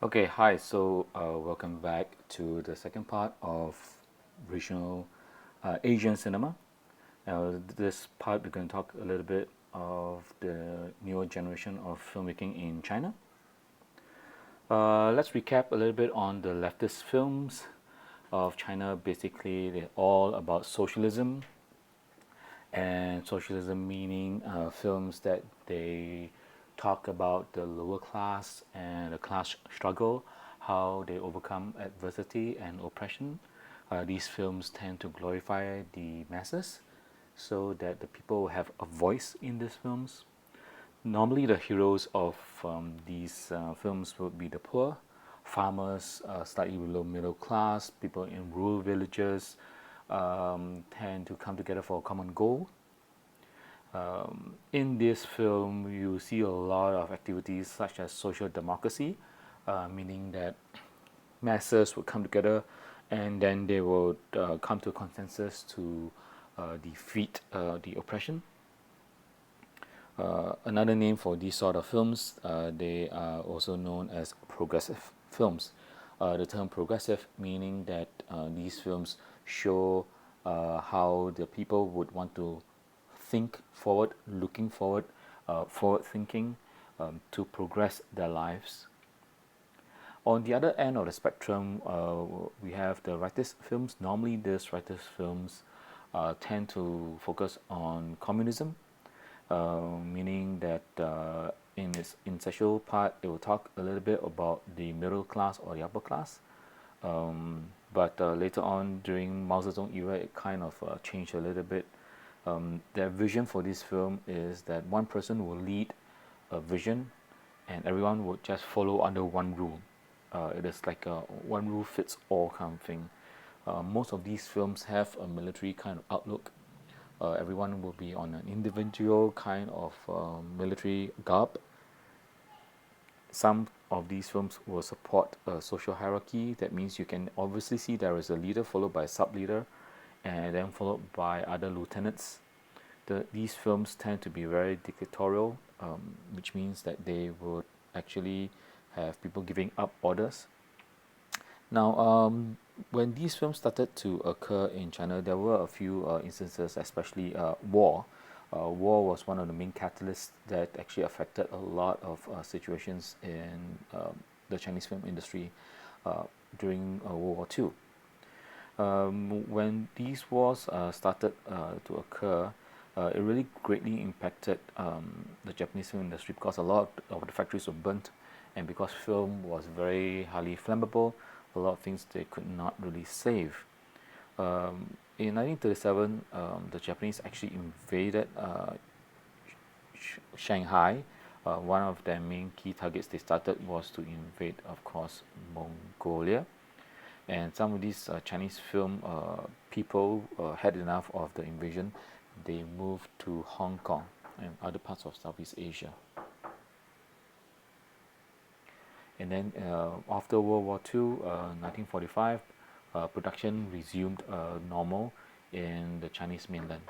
Okay, hi. Welcome back to the second part of regional Asian cinema. Now, this part we're going to talk a little bit of the newer generation of filmmaking in China. Let's recap a little bit on the leftist films of China. Basically, they're all about socialism, and socialism meaning films that they talk about the lower class and the class struggle, how they overcome adversity and oppression. These films tend to glorify the masses so that the people have a voice in these films. Normally, the heroes of these films would be the poor, farmers, slightly below middle class, people in rural villages tend to come together for a common goal. In this film, you see a lot of activities such as social democracy, meaning that masses would come together and then they would come to a consensus to defeat the oppression. Another name for these sort of films, they are also known as progressive films. The term progressive meaning that these films show how the people would want to think forward, looking forward, forward thinking to progress their lives. On the other end of the spectrum, we have the rightist films. Normally, these rightist films tend to focus on communism, meaning that in its intellectual part, it will talk a little bit about the middle class or the upper class. But later on, during Mao Zedong era, it kind of changed a little bit. Their vision for this film is that one person will lead a vision, and everyone would just follow under one rule. It is like a one rule fits all kind of thing. Most of these films have a military kind of outlook. Everyone will be on an individual kind of military garb. Some of these films will support a social hierarchy. That means you can obviously see there is a leader followed by a sub leader and then followed by other lieutenants. These films tend to be very dictatorial, which means that they would actually have people giving up orders. Now, when these films started to occur in China, there were a few instances, especially war. War was one of the main catalysts that actually affected a lot of situations in the Chinese film industry during World War II. When these wars started to occur, it really greatly impacted the Japanese film industry because a lot of the factories were burnt, and because film was very highly flammable, a lot of things they could not really save. In 1937, the Japanese actually invaded Shanghai. One of their main key targets they started was to invade, of course, Mongolia. And some of these Chinese film people had enough of the invasion. They moved to Hong Kong and other parts of Southeast Asia. And then after World War II, 1945, production resumed normal in the Chinese mainland.